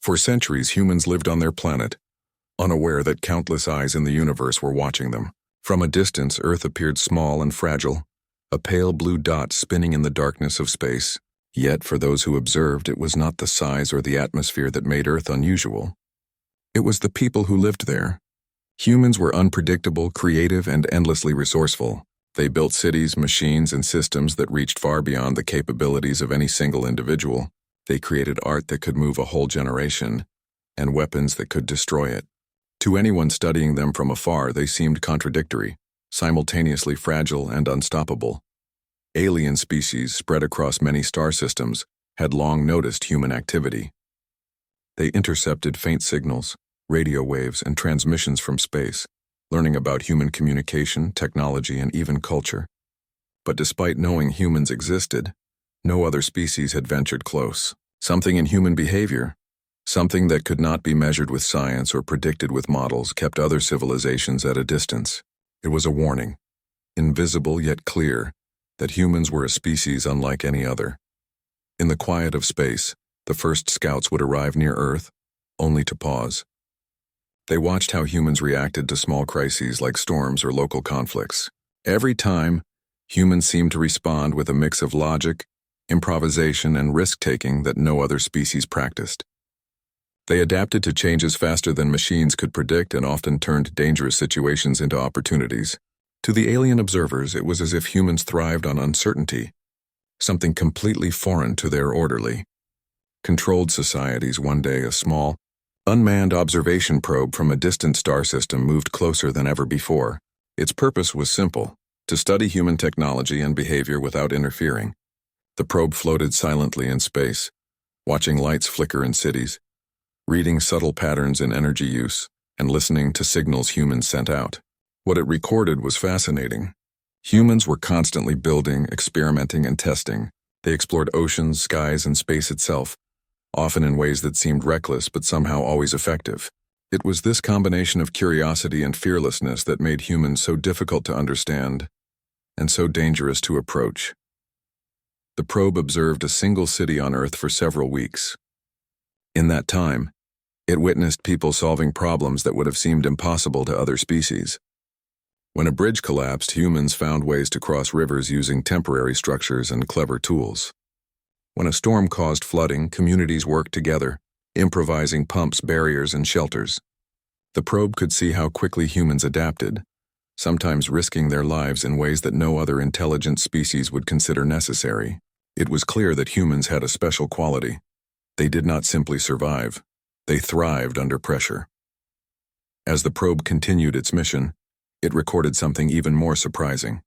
For centuries, humans lived on their planet, unaware that countless eyes in the universe were watching them. From a distance, Earth appeared small and fragile, a pale blue dot spinning in the darkness of space. Yet, for those who observed, it was not the size or the atmosphere that made Earth unusual. It was the people who lived there. Humans were unpredictable, creative, and endlessly resourceful. They built cities, machines, and systems that reached far beyond the capabilities of any single individual. They created art that could move a whole generation, and weapons that could destroy it. To anyone studying them from afar, they seemed contradictory, simultaneously fragile and unstoppable. Alien species spread across many star systems had long noticed human activity. They intercepted faint signals, radio waves, and transmissions from space, learning about human communication, technology, and even culture. But despite knowing humans existed, no other species had ventured close. Something in human behavior, something that could not be measured with science or predicted with models, kept other civilizations at a distance. It was a warning, invisible yet clear, that humans were a species unlike any other. In the quiet of space, the first scouts would arrive near Earth, only to pause. They watched how humans reacted to small crises like storms or local conflicts. Every time, humans seemed to respond with a mix of logic, improvisation, and risk-taking that no other species practiced. They adapted to changes faster than machines could predict and often turned dangerous situations into opportunities. To the alien observers, it was as if humans thrived on uncertainty, something completely foreign to their orderly, controlled societies. One day, a small, unmanned observation probe from a distant star system moved closer than ever before. Its purpose was simple: to study human technology and behavior without interfering. The probe floated silently in space, watching lights flicker in cities, reading subtle patterns in energy use, and listening to signals humans sent out. What it recorded was fascinating. Humans were constantly building, experimenting, and testing. They explored oceans, skies, and space itself, often in ways that seemed reckless but somehow always effective. It was this combination of curiosity and fearlessness that made humans so difficult to understand and so dangerous to approach. The probe observed a single city on Earth for several weeks. In that time, it witnessed people solving problems that would have seemed impossible to other species. When a bridge collapsed, humans found ways to cross rivers using temporary structures and clever tools. When a storm caused flooding, communities worked together, improvising pumps, barriers, and shelters. The probe could see how quickly humans adapted, sometimes risking their lives in ways that no other intelligent species would consider necessary. It was clear that humans had a special quality. They did not simply survive, they thrived under pressure. As the probe continued its mission, it recorded something even more surprising.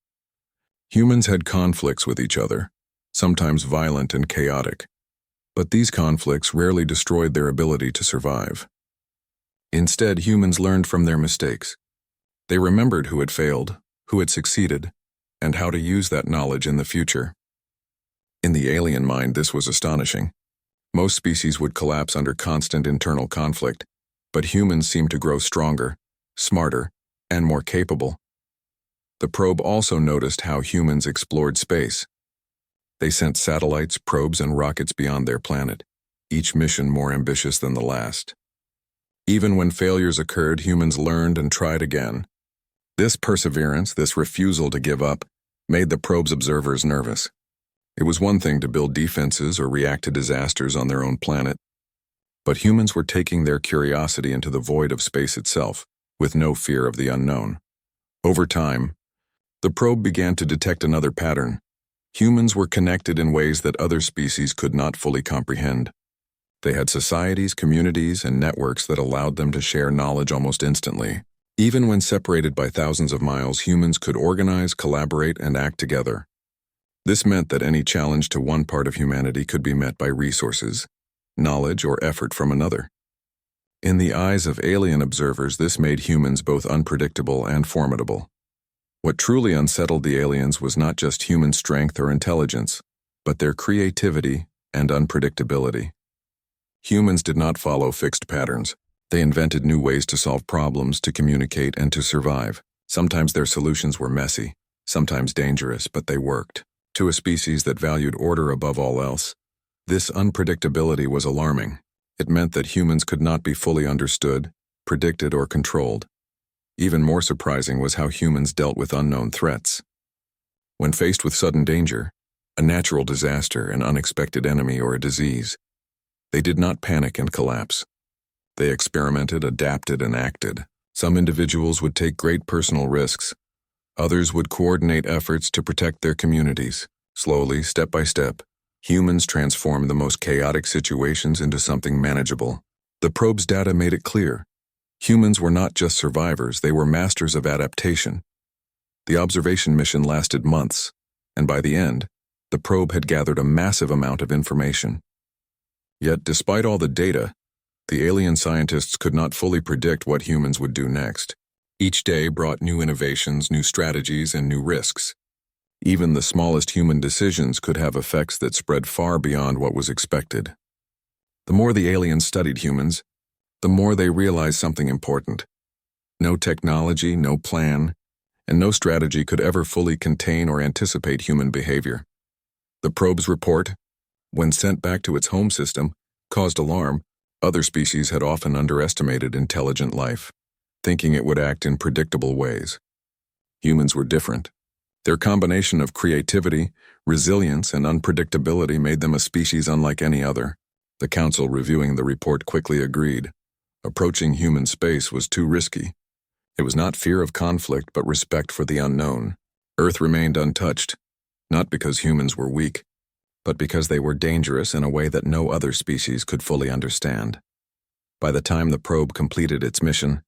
Humans had conflicts with each other, sometimes violent and chaotic, but these conflicts rarely destroyed their ability to survive. Instead, humans learned from their mistakes. They remembered who had failed, who had succeeded, and how to use that knowledge in the future. In the alien mind, this was astonishing. Most species would collapse under constant internal conflict, but humans seemed to grow stronger, smarter, and more capable. The probe also noticed how humans explored space. They sent satellites, probes, and rockets beyond their planet, each mission more ambitious than the last. Even when failures occurred, humans learned and tried again. This perseverance, this refusal to give up, made the probe's observers nervous. It was one thing to build defenses or react to disasters on their own planet, but humans were taking their curiosity into the void of space itself, with no fear of the unknown. Over time, the probe began to detect another pattern. Humans were connected in ways that other species could not fully comprehend. They had societies, communities, and networks that allowed them to share knowledge almost instantly. Even when separated by thousands of miles, humans could organize, collaborate, and act together. This meant that any challenge to one part of humanity could be met by resources, knowledge, or effort from another. In the eyes of alien observers, this made humans both unpredictable and formidable. What truly unsettled the aliens was not just human strength or intelligence, but their creativity and unpredictability. Humans did not follow fixed patterns. They invented new ways to solve problems, to communicate, and to survive. Sometimes their solutions were messy, sometimes dangerous, but they worked. To a species that valued order above all else, this unpredictability was alarming. It meant that humans could not be fully understood, predicted, or controlled. Even more surprising was how humans dealt with unknown threats. When faced with sudden danger, a natural disaster, an unexpected enemy, or a disease, they did not panic and collapse. They experimented, adapted, and acted. Some individuals would take great personal risks. Others would coordinate efforts to protect their communities. Slowly, step by step, humans transformed the most chaotic situations into something manageable. The probe's data made it clear. Humans were not just survivors, they were masters of adaptation. The observation mission lasted months, and by the end, the probe had gathered a massive amount of information. Yet, despite all the data, the alien scientists could not fully predict what humans would do next. Each day brought new innovations, new strategies, and new risks. Even the smallest human decisions could have effects that spread far beyond what was expected. The more the aliens studied humans, the more they realized something important. No technology, no plan, and no strategy could ever fully contain or anticipate human behavior. The probe's report, when sent back to its home system, caused alarm. Other species had often underestimated intelligent life, thinking it would act in predictable ways. Humans were different. Their combination of creativity, resilience, and unpredictability made them a species unlike any other. The council reviewing the report quickly agreed. Approaching human space was too risky. It was not fear of conflict, but respect for the unknown. Earth remained untouched, not because humans were weak, but because they were dangerous in a way that no other species could fully understand. By the time the probe completed its mission,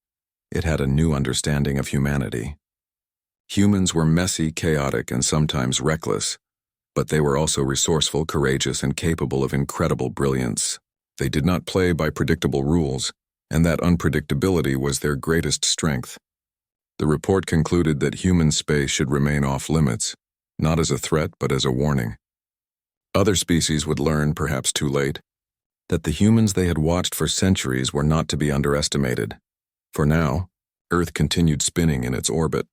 it had a new understanding of humanity. Humans were messy, chaotic, and sometimes reckless, but they were also resourceful, courageous, and capable of incredible brilliance. They did not play by predictable rules, and that unpredictability was their greatest strength. The report concluded that human space should remain off limits, not as a threat but as a warning. Other species would learn, perhaps too late, that the humans they had watched for centuries were not to be underestimated. For now, Earth continued spinning in its orbit.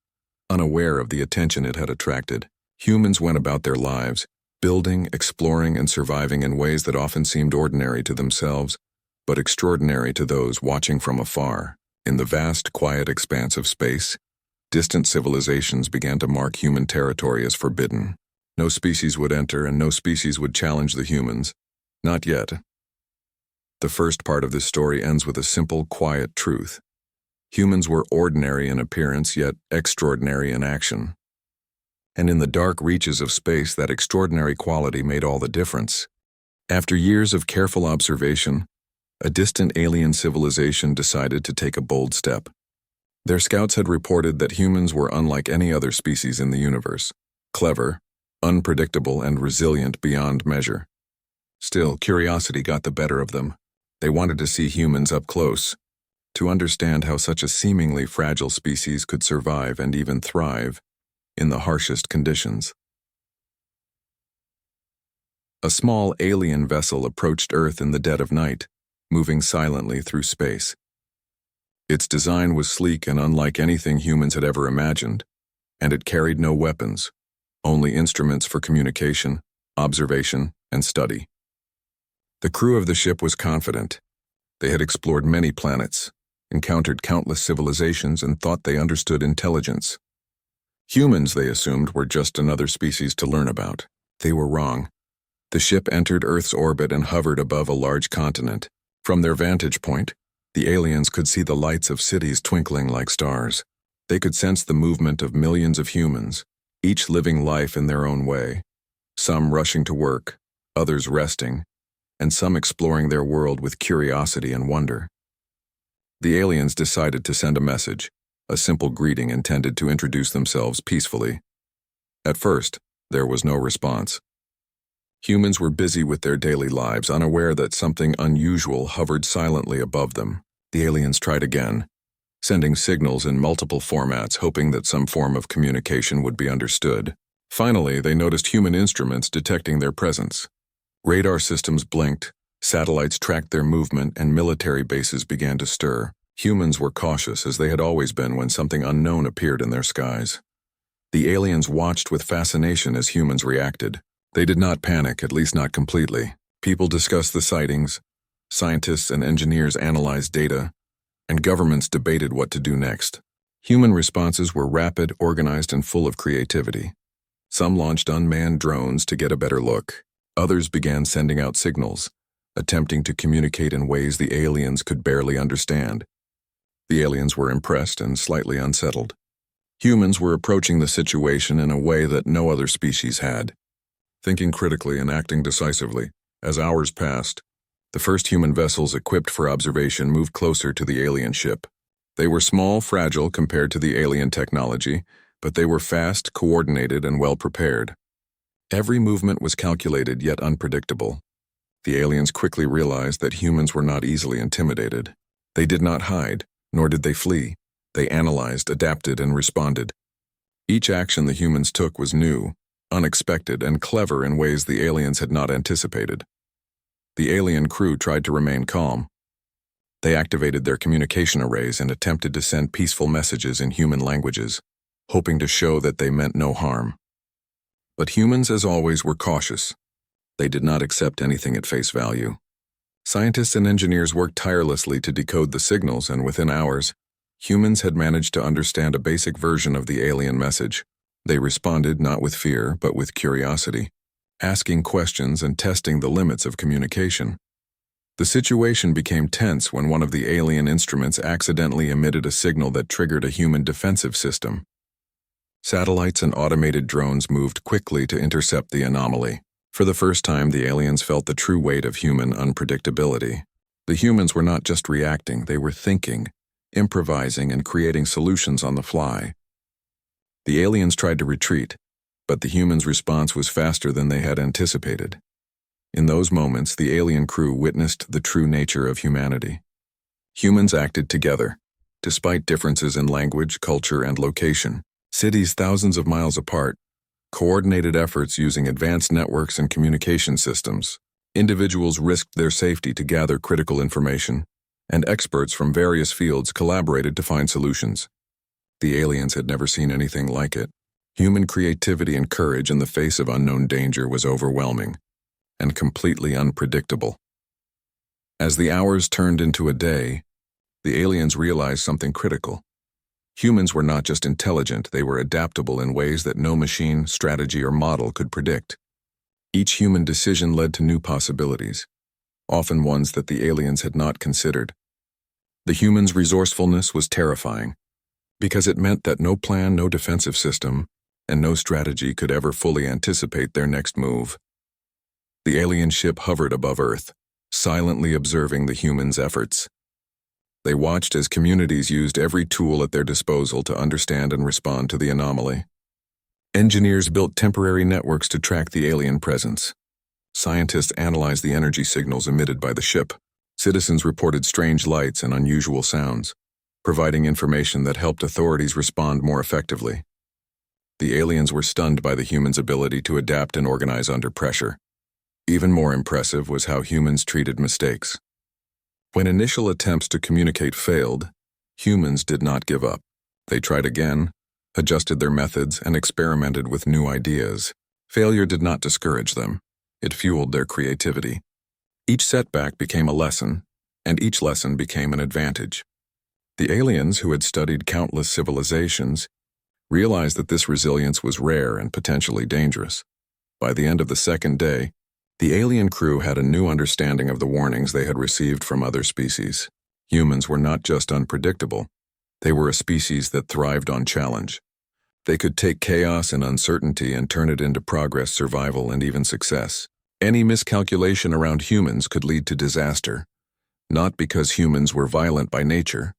Unaware of the attention it had attracted, humans went about their lives, building, exploring, and surviving in ways that often seemed ordinary to themselves, but extraordinary to those watching from afar. In the vast, quiet expanse of space, distant civilizations began to mark human territory as forbidden. No species would enter, and no species would challenge the humans. Not yet. The first part of this story ends with a simple, quiet truth. Humans were ordinary in appearance, yet extraordinary in action. And in the dark reaches of space, that extraordinary quality made all the difference. After years of careful observation, a distant alien civilization decided to take a bold step. Their scouts had reported that humans were unlike any other species in the universe, clever, unpredictable, and resilient beyond measure. Still, curiosity got the better of them. They wanted to see humans up close, to understand how such a seemingly fragile species could survive and even thrive in the harshest conditions. A small alien vessel approached Earth in the dead of night, moving silently through space. Its design was sleek and unlike anything humans had ever imagined, and it carried no weapons, only instruments for communication, observation, and study. The crew of the ship was confident. They had explored many planets, encountered countless civilizations, and thought they understood intelligence. Humans, they assumed, were just another species to learn about. They were wrong. The ship entered Earth's orbit and hovered above a large continent. From their vantage point, the aliens could see the lights of cities twinkling like stars. They could sense the movement of millions of humans, each living life in their own way, some rushing to work, others resting, and some exploring their world with curiosity and wonder. The aliens decided to send a message, a simple greeting intended to introduce themselves peacefully. At first, there was no response. Humans were busy with their daily lives, unaware that something unusual hovered silently above them. The aliens tried again, sending signals in multiple formats, hoping that some form of communication would be understood. Finally, they noticed human instruments detecting their presence. Radar systems blinked, satellites tracked their movement, and military bases began to stir. Humans were cautious, as they had always been when something unknown appeared in their skies. The aliens watched with fascination as humans reacted. They did not panic, at least not completely. People discussed the sightings, Scientists and engineers analyzed data, and governments debated what to do next. Human responses were rapid, organized, and full of creativity. Some launched unmanned drones to get a better look. Others began sending out signals, attempting to communicate in ways the aliens could barely understand. The aliens were impressed and slightly unsettled. Humans were approaching the situation in a way that no other species had, thinking critically and acting decisively. As hours passed, the first human vessels equipped for observation moved closer to the alien ship. They were small, fragile compared to the alien technology, but they were fast, coordinated, and well-prepared. Every movement was calculated yet unpredictable. The aliens quickly realized that humans were not easily intimidated. They did not hide, nor did they flee. They analyzed, adapted, and responded. Each action the humans took was new, unexpected, and clever in ways the aliens had not anticipated. The alien crew tried to remain calm. They activated their communication arrays and attempted to send peaceful messages in human languages, hoping to show that they meant no harm. But humans, as always, were cautious. They did not accept anything at face value. Scientists and engineers worked tirelessly to decode the signals, and within hours, humans had managed to understand a basic version of the alien message. They responded not with fear, but with curiosity, asking questions and testing the limits of communication. The situation became tense when one of the alien instruments accidentally emitted a signal that triggered a human defensive system. Satellites and automated drones moved quickly to intercept the anomaly. For the first time, the aliens felt the true weight of human unpredictability. The humans were not just reacting, they were thinking, improvising, and creating solutions on the fly. The aliens tried to retreat, but the humans' response was faster than they had anticipated. In those moments, the alien crew witnessed the true nature of humanity. Humans acted together, despite differences in language, culture, and location. Cities thousands of miles apart, coordinated efforts using advanced networks and communication systems. Individuals risked their safety to gather critical information, and experts from various fields collaborated to find solutions. The aliens had never seen anything like it. Human creativity and courage in the face of unknown danger was overwhelming and completely unpredictable. As the hours turned into a day, the aliens realized something critical. Humans were not just intelligent, they were adaptable in ways that no machine, strategy, or model could predict. Each human decision led to new possibilities, often ones that the aliens had not considered. The humans' resourcefulness was terrifying, because it meant that no plan, no defensive system, and no strategy could ever fully anticipate their next move. The alien ship hovered above Earth, silently observing the humans' efforts. They watched as communities used every tool at their disposal to understand and respond to the anomaly. Engineers built temporary networks to track the alien presence. Scientists analyzed the energy signals emitted by the ship. Citizens reported strange lights and unusual sounds, providing information that helped authorities respond more effectively. The aliens were stunned by the humans' ability to adapt and organize under pressure. Even more impressive was how humans treated mistakes. When initial attempts to communicate failed, humans did not give up. They tried again, adjusted their methods, and experimented with new ideas. Failure did not discourage them. It fueled their creativity. Each setback became a lesson, and each lesson became an advantage. The aliens, who had studied countless civilizations, realized that this resilience was rare and potentially dangerous. By the end of the second day, the alien crew had a new understanding of the warnings they had received from other species. Humans were not just unpredictable. They were a species that thrived on challenge. They could take chaos and uncertainty and turn it into progress, survival, and even success. Any miscalculation around humans could lead to disaster, not because humans were violent by nature,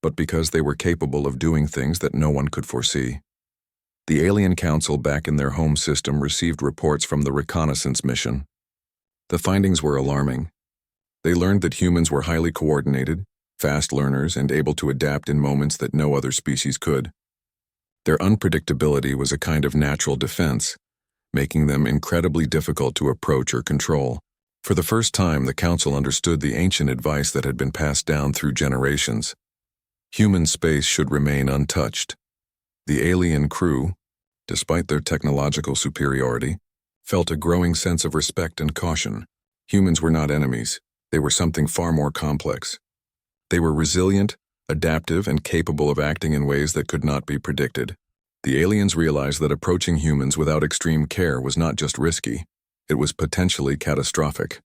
but because they were capable of doing things that no one could foresee. The Alien Council back in their home system received reports from the reconnaissance mission. The findings were alarming. They learned that humans were highly coordinated, fast learners, and able to adapt in moments that no other species could. Their unpredictability was a kind of natural defense, making them incredibly difficult to approach or control. For the first time, the Council understood the ancient advice that had been passed down through generations. Human space should remain untouched. The alien crew, despite their technological superiority, felt a growing sense of respect and caution. Humans were not enemies. They were something far more complex. They were resilient, adaptive, and capable of acting in ways that could not be predicted. The aliens realized that approaching humans without extreme care was not just risky, it was potentially catastrophic.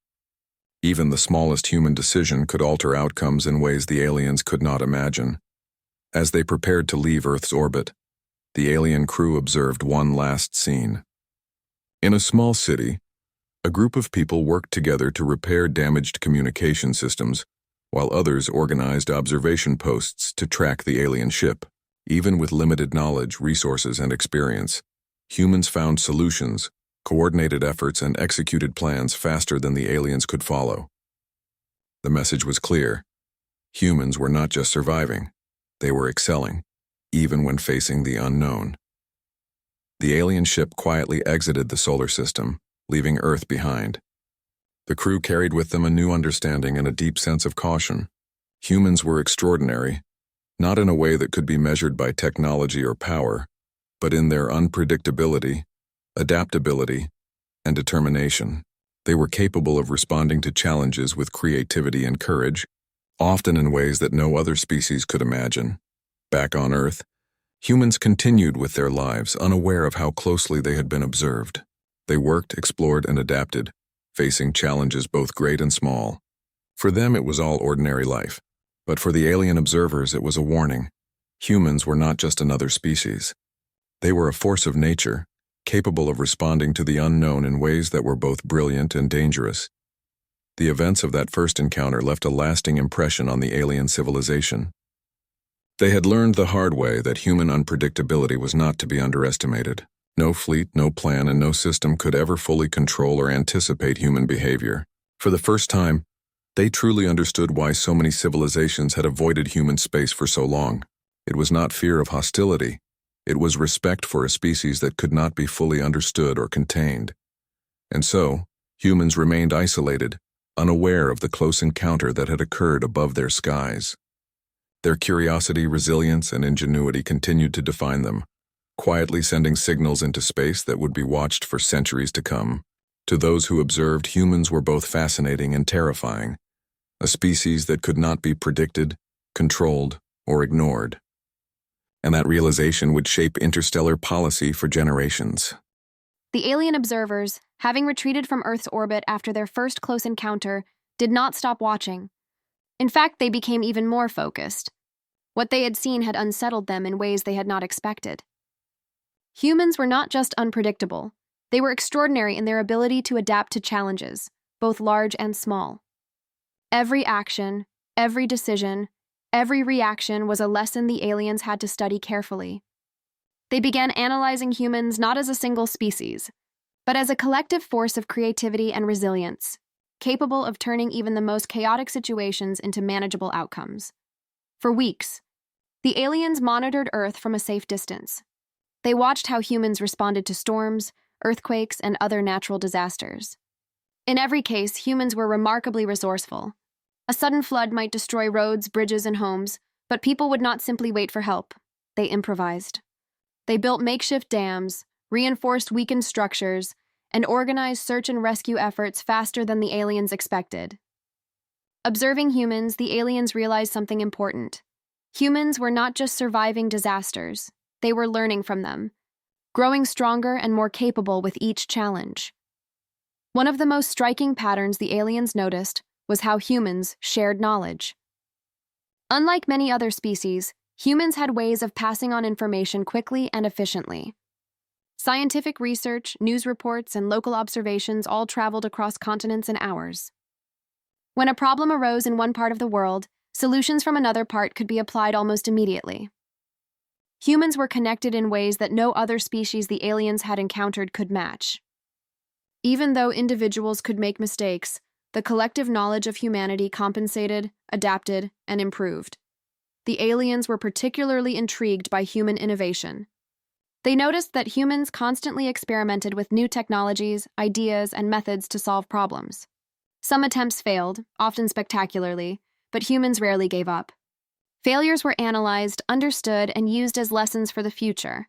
Even the smallest human decision could alter outcomes in ways the aliens could not imagine. As they prepared to leave Earth's orbit, the alien crew observed one last scene. In a small city, a group of people worked together to repair damaged communication systems, while others organized observation posts to track the alien ship. Even with limited knowledge, resources, and experience, humans found solutions, coordinated efforts, and executed plans faster than the aliens could follow. The message was clear. Humans were not just surviving, they were excelling, even when facing the unknown. The alien ship quietly exited the solar system, leaving Earth behind. The crew carried with them a new understanding and a deep sense of caution. Humans were extraordinary, not in a way that could be measured by technology or power, but in their unpredictability, adaptability, and determination. They were capable of responding to challenges with creativity and courage, often in ways that no other species could imagine. Back on Earth, humans continued with their lives, unaware of how closely they had been observed. They worked, explored, and adapted, facing challenges both great and small. For them, it was all ordinary life. But for the alien observers, it was a warning. Humans were not just another species. They were a force of nature, capable of responding to the unknown in ways that were both brilliant and dangerous. The events of that first encounter left a lasting impression on the alien civilization. They had learned the hard way that human unpredictability was not to be underestimated. No fleet, no plan, and no system could ever fully control or anticipate human behavior. For the first time, they truly understood why so many civilizations had avoided human space for so long. It was not fear of hostility. It was respect for a species that could not be fully understood or contained. And so, humans remained isolated, unaware of the close encounter that had occurred above their skies. Their curiosity, resilience, and ingenuity continued to define them, quietly sending signals into space that would be watched for centuries to come. To those who observed, humans were both fascinating and terrifying, a species that could not be predicted, controlled, or ignored. And that realization would shape interstellar policy for generations. The alien observers, having retreated from Earth's orbit after their first close encounter, did not stop watching. In fact, they became even more focused. What they had seen had unsettled them in ways they had not expected. Humans were not just unpredictable, they were extraordinary in their ability to adapt to challenges, both large and small. Every action, every decision, every reaction was a lesson the aliens had to study carefully. They began analyzing humans not as a single species, but as a collective force of creativity and resilience, capable of turning even the most chaotic situations into manageable outcomes. For weeks, the aliens monitored Earth from a safe distance. They watched how humans responded to storms, earthquakes, and other natural disasters. In every case, humans were remarkably resourceful. A sudden flood might destroy roads, bridges, and homes, but people would not simply wait for help. They improvised. They built makeshift dams, reinforced weakened structures, and organized search and rescue efforts faster than the aliens expected. Observing humans, the aliens realized something important. Humans were not just surviving disasters, they were learning from them, growing stronger and more capable with each challenge. One of the most striking patterns the aliens noticed was how humans shared knowledge. Unlike many other species, humans had ways of passing on information quickly and efficiently. Scientific research, news reports, and local observations all traveled across continents in hours. When a problem arose in one part of the world, solutions from another part could be applied almost immediately. Humans were connected in ways that no other species the aliens had encountered could match. Even though individuals could make mistakes, the collective knowledge of humanity compensated, adapted, and improved. The aliens were particularly intrigued by human innovation. They noticed that humans constantly experimented with new technologies, ideas, and methods to solve problems. Some attempts failed, often spectacularly, but humans rarely gave up. Failures were analyzed, understood, and used as lessons for the future.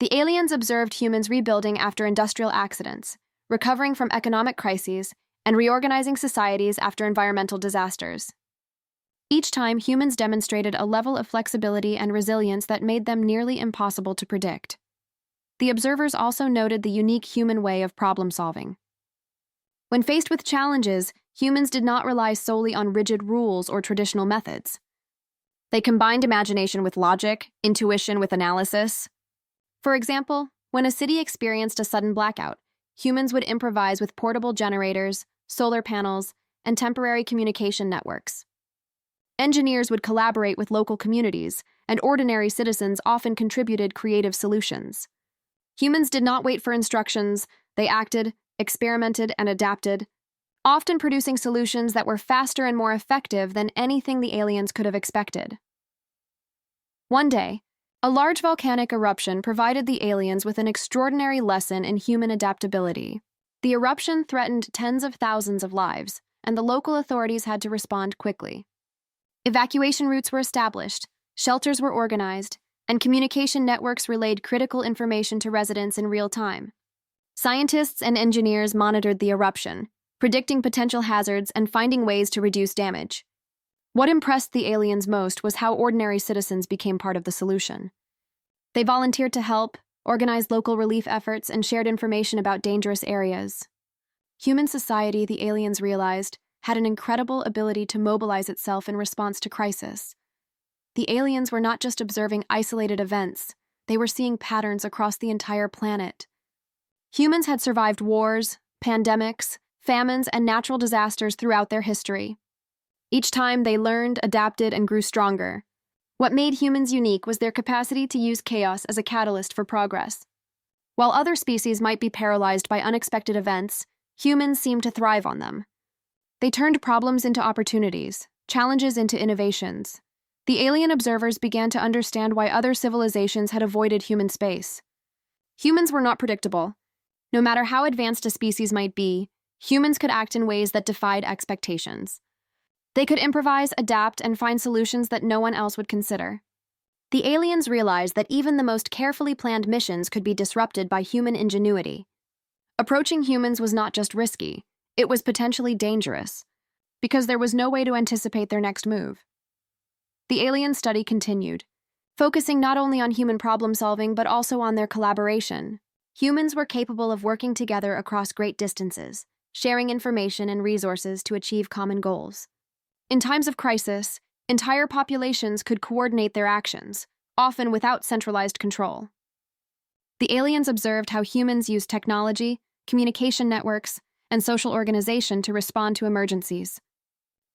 The aliens observed humans rebuilding after industrial accidents, recovering from economic crises, and reorganizing societies after environmental disasters. Each time, humans demonstrated a level of flexibility and resilience that made them nearly impossible to predict. The observers also noted the unique human way of problem solving. When faced with challenges, humans did not rely solely on rigid rules or traditional methods. They combined imagination with logic, intuition with analysis. For example, when a city experienced a sudden blackout, humans would improvise with portable generators, solar panels, and temporary communication networks. Engineers would collaborate with local communities, and ordinary citizens often contributed creative solutions. Humans did not wait for instructions, they acted, experimented, and adapted, often producing solutions that were faster and more effective than anything the aliens could have expected. One day, a large volcanic eruption provided the aliens with an extraordinary lesson in human adaptability. The eruption threatened tens of thousands of lives, and the local authorities had to respond quickly. Evacuation routes were established, shelters were organized, and communication networks relayed critical information to residents in real time. Scientists and engineers monitored the eruption, predicting potential hazards and finding ways to reduce damage. What impressed the aliens most was how ordinary citizens became part of the solution. They volunteered to help, organized local relief efforts, and shared information about dangerous areas. Human society, the aliens realized, had an incredible ability to mobilize itself in response to crisis. The aliens were not just observing isolated events, they were seeing patterns across the entire planet. Humans had survived wars, pandemics, famines, and natural disasters throughout their history. Each time they learned, adapted, and grew stronger. What made humans unique was their capacity to use chaos as a catalyst for progress. While other species might be paralyzed by unexpected events, humans seemed to thrive on them. They turned problems into opportunities, challenges into innovations. The alien observers began to understand why other civilizations had avoided human space. Humans were not predictable. No matter how advanced a species might be, humans could act in ways that defied expectations. They could improvise, adapt, and find solutions that no one else would consider. The aliens realized that even the most carefully planned missions could be disrupted by human ingenuity. Approaching humans was not just risky, it was potentially dangerous, because there was no way to anticipate their next move. The alien study continued, focusing not only on human problem-solving but also on their collaboration. Humans were capable of working together across great distances, sharing information and resources to achieve common goals. In times of crisis, entire populations could coordinate their actions, often without centralized control. The aliens observed how humans used technology, communication networks, and social organization to respond to emergencies.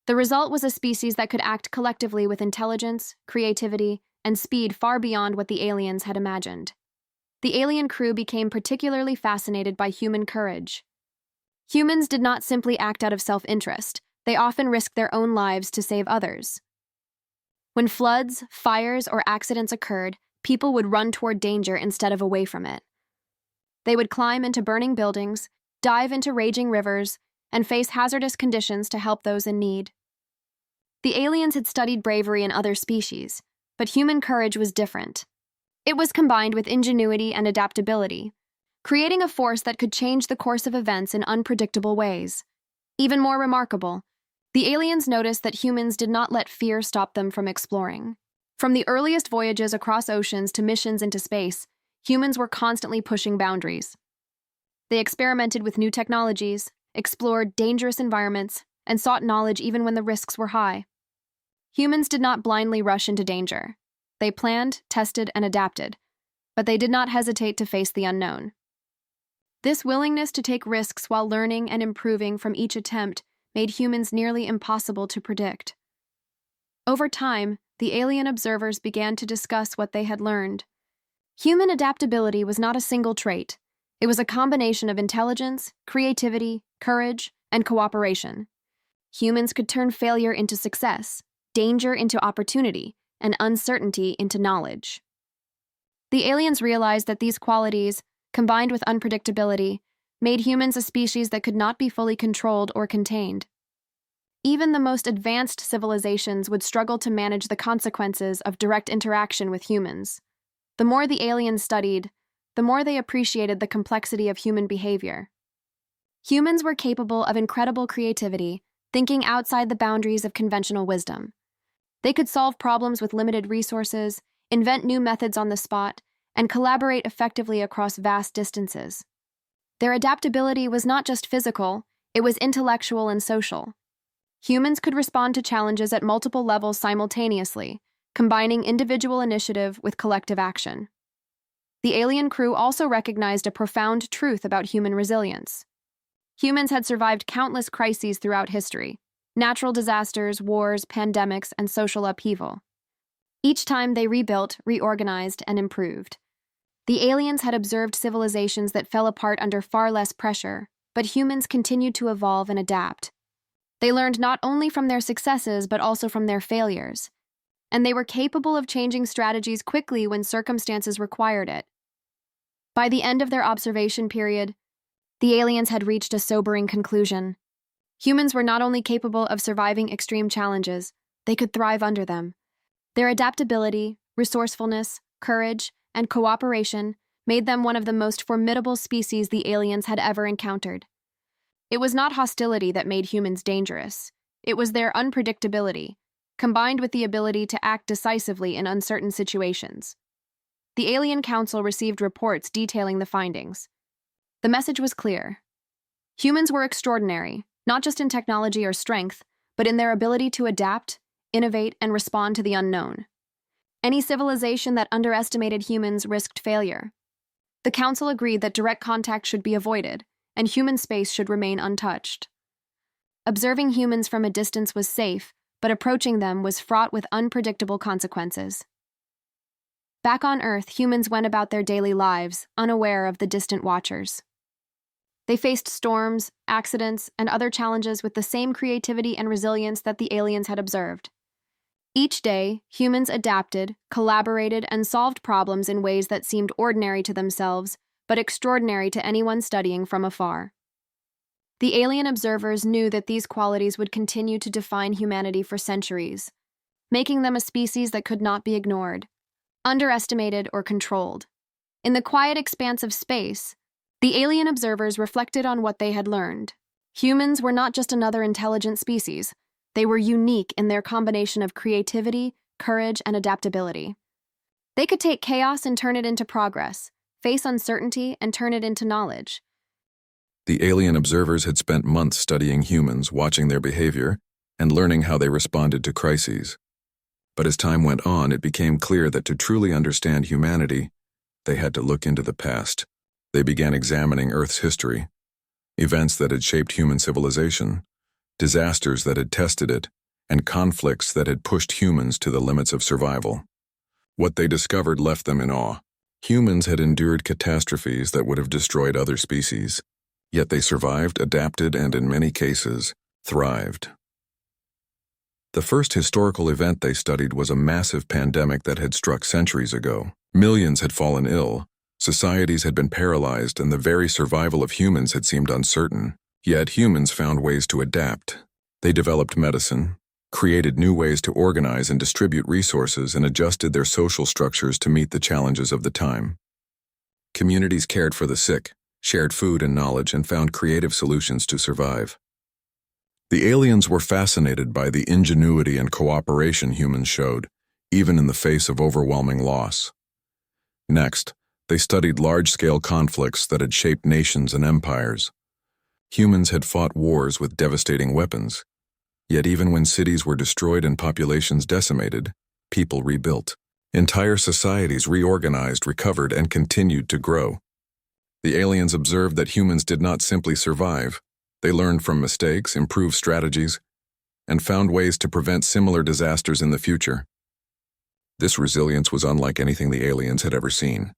The result was a species that could act collectively with intelligence, creativity, and speed far beyond what the aliens had imagined. The alien crew became particularly fascinated by human courage. Humans did not simply act out of self-interest, they often risked their own lives to save others. When floods, fires, or accidents occurred, people would run toward danger instead of away from it. They would climb into burning buildings, dive into raging rivers, and face hazardous conditions to help those in need. The aliens had studied bravery in other species, but human courage was different. It was combined with ingenuity and adaptability, creating a force that could change the course of events in unpredictable ways. Even more remarkable, the aliens noticed that humans did not let fear stop them from exploring. From the earliest voyages across oceans to missions into space, humans were constantly pushing boundaries. They experimented with new technologies, explored dangerous environments, and sought knowledge even when the risks were high. Humans did not blindly rush into danger. They planned, tested, and adapted, but they did not hesitate to face the unknown. This willingness to take risks while learning and improving from each attempt made humans nearly impossible to predict. Over time, the alien observers began to discuss what they had learned. Human adaptability was not a single trait. It was a combination of intelligence, creativity, courage, and cooperation. Humans could turn failure into success, danger into opportunity, and uncertainty into knowledge. The aliens realized that these qualities, combined with unpredictability, made humans a species that could not be fully controlled or contained. Even the most advanced civilizations would struggle to manage the consequences of direct interaction with humans. The more the aliens studied, the more they appreciated the complexity of human behavior. Humans were capable of incredible creativity, thinking outside the boundaries of conventional wisdom. They could solve problems with limited resources, invent new methods on the spot, and collaborate effectively across vast distances. Their adaptability was not just physical, it was intellectual and social. Humans could respond to challenges at multiple levels simultaneously, combining individual initiative with collective action. The alien crew also recognized a profound truth about human resilience. Humans had survived countless crises throughout history: natural disasters, wars, pandemics, and social upheaval. Each time they rebuilt, reorganized, and improved. The aliens had observed civilizations that fell apart under far less pressure, but humans continued to evolve and adapt. They learned not only from their successes but also from their failures, and they were capable of changing strategies quickly when circumstances required it. By the end of their observation period, the aliens had reached a sobering conclusion. Humans were not only capable of surviving extreme challenges, they could thrive under them. Their adaptability, resourcefulness, courage, and cooperation made them one of the most formidable species the aliens had ever encountered. It was not hostility that made humans dangerous. It was their unpredictability, combined with the ability to act decisively in uncertain situations. The Alien Council received reports detailing the findings. The message was clear. Humans were extraordinary, not just in technology or strength, but in their ability to adapt, innovate, and respond to the unknown. Any civilization that underestimated humans risked failure. The Council agreed that direct contact should be avoided, and human space should remain untouched. Observing humans from a distance was safe, but approaching them was fraught with unpredictable consequences. Back on Earth, humans went about their daily lives, unaware of the distant watchers. They faced storms, accidents, and other challenges with the same creativity and resilience that the aliens had observed. Each day, humans adapted, collaborated, and solved problems in ways that seemed ordinary to themselves, but extraordinary to anyone studying from afar. The alien observers knew that these qualities would continue to define humanity for centuries, making them a species that could not be ignored, underestimated, or controlled. In the quiet expanse of space, the alien observers reflected on what they had learned. Humans were not just another intelligent species. They were unique in their combination of creativity, courage, and adaptability. They could take chaos and turn it into progress, face uncertainty and turn it into knowledge. The alien observers had spent months studying humans, watching their behavior, and learning how they responded to crises. But as time went on, it became clear that to truly understand humanity, they had to look into the past. They began examining Earth's history, events that had shaped human civilization, disasters that had tested it, and conflicts that had pushed humans to the limits of survival. What they discovered left them in awe. Humans had endured catastrophes that would have destroyed other species, yet they survived, adapted, and in many cases, thrived. The first historical event they studied was a massive pandemic that had struck centuries ago. Millions had fallen ill, societies had been paralyzed, and the very survival of humans had seemed uncertain. Yet humans found ways to adapt. They developed medicine, created new ways to organize and distribute resources, and adjusted their social structures to meet the challenges of the time. Communities cared for the sick, shared food and knowledge, and found creative solutions to survive. The aliens were fascinated by the ingenuity and cooperation humans showed, even in the face of overwhelming loss. Next, they studied large-scale conflicts that had shaped nations and empires. Humans had fought wars with devastating weapons, yet even when cities were destroyed and populations decimated, people rebuilt. Entire societies reorganized, recovered, and continued to grow. The aliens observed that humans did not simply survive. They learned from mistakes, improved strategies, and found ways to prevent similar disasters in the future. This resilience was unlike anything the aliens had ever seen.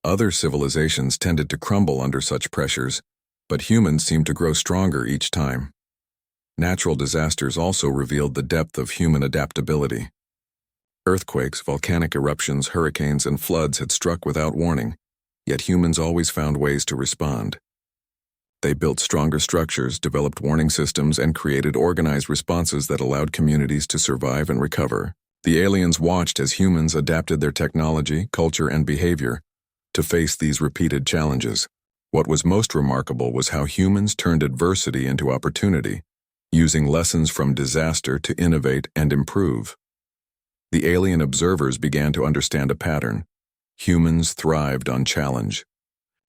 Other civilizations tended to crumble under such pressures, but humans seemed to grow stronger each time. Natural disasters also revealed the depth of human adaptability. Earthquakes, volcanic eruptions, hurricanes, and floods had struck without warning, yet humans always found ways to respond. They built stronger structures, developed warning systems, and created organized responses that allowed communities to survive and recover. The aliens watched as humans adapted their technology, culture, and behavior to face these repeated challenges. What was most remarkable was how humans turned adversity into opportunity, using lessons from disaster to innovate and improve. The alien observers began to understand a pattern. Humans thrived on challenge.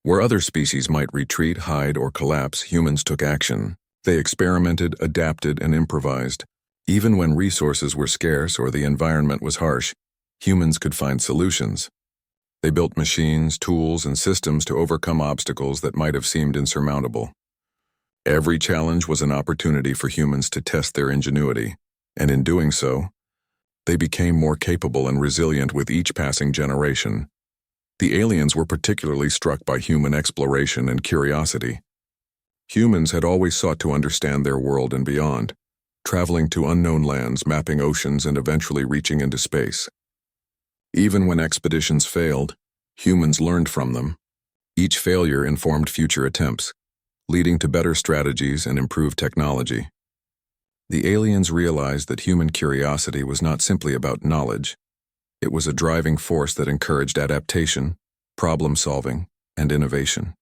Where other species might retreat, hide, or collapse, humans took action. They experimented, adapted, and improvised. Even when resources were scarce or the environment was harsh, humans could find solutions. They built machines, tools, and systems to overcome obstacles that might have seemed insurmountable. Every challenge was an opportunity for humans to test their ingenuity, and in doing so, they became more capable and resilient with each passing generation. The aliens were particularly struck by human exploration and curiosity. Humans had always sought to understand their world and beyond, traveling to unknown lands, mapping oceans, and eventually reaching into space. Even when expeditions failed, humans learned from them. Each failure informed future attempts, leading to better strategies and improved technology. The aliens realized that human curiosity was not simply about knowledge. It was a driving force that encouraged adaptation, problem-solving, and innovation.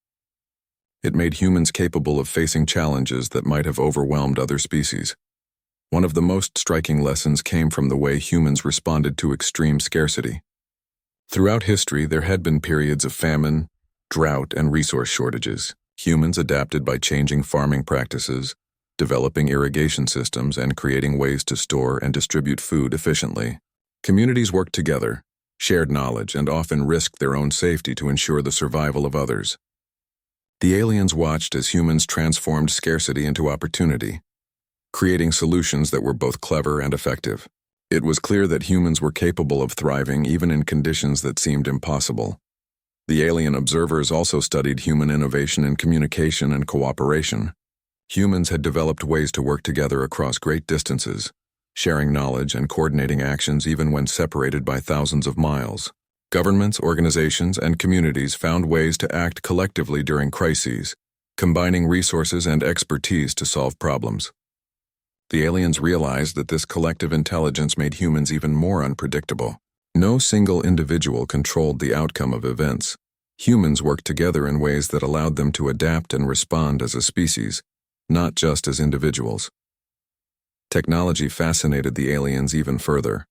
It made humans capable of facing challenges that might have overwhelmed other species. One of the most striking lessons came from the way humans responded to extreme scarcity. Throughout history, there had been periods of famine, drought, and resource shortages. Humans adapted by changing farming practices, developing irrigation systems, and creating ways to store and distribute food efficiently. Communities worked together, shared knowledge, and often risked their own safety to ensure the survival of others. The aliens watched as humans transformed scarcity into opportunity, creating solutions that were both clever and effective. It was clear that humans were capable of thriving even in conditions that seemed impossible. The alien observers also studied human innovation in communication and cooperation. Humans had developed ways to work together across great distances, sharing knowledge and coordinating actions even when separated by thousands of miles. Governments, organizations, and communities found ways to act collectively during crises, combining resources and expertise to solve problems. The aliens realized that this collective intelligence made humans even more unpredictable. No single individual controlled the outcome of events. Humans worked together in ways that allowed them to adapt and respond as a species, not just as individuals. Technology fascinated the aliens even further.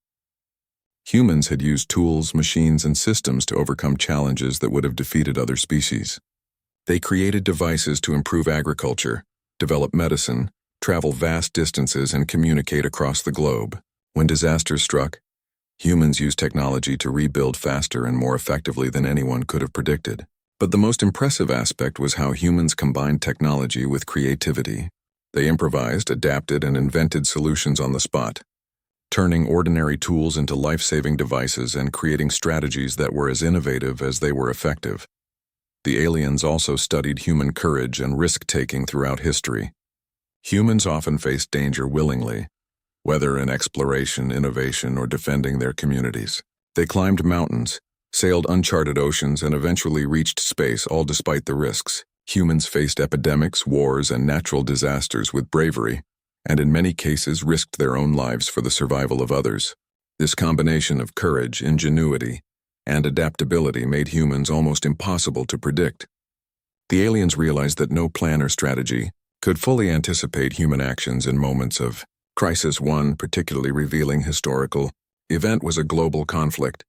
Humans had used tools, machines, and systems to overcome challenges that would have defeated other species. They created devices to improve agriculture, develop medicine, travel vast distances, and communicate across the globe. When disasters struck, humans used technology to rebuild faster and more effectively than anyone could have predicted. But the most impressive aspect was how humans combined technology with creativity. They improvised, adapted, and invented solutions on the spot, turning ordinary tools into life-saving devices and creating strategies that were as innovative as they were effective. The aliens also studied human courage and risk-taking throughout history. Humans often faced danger willingly, whether in exploration, innovation, or defending their communities. They climbed mountains, sailed uncharted oceans, and eventually reached space, all despite the risks. Humans faced epidemics, wars, and natural disasters with bravery, and in many cases risked their own lives for the survival of others. This combination of courage, ingenuity, and adaptability made humans almost impossible to predict. The aliens realized that no plan or strategy could fully anticipate human actions in moments of crisis. One particularly revealing historical event was a global conflict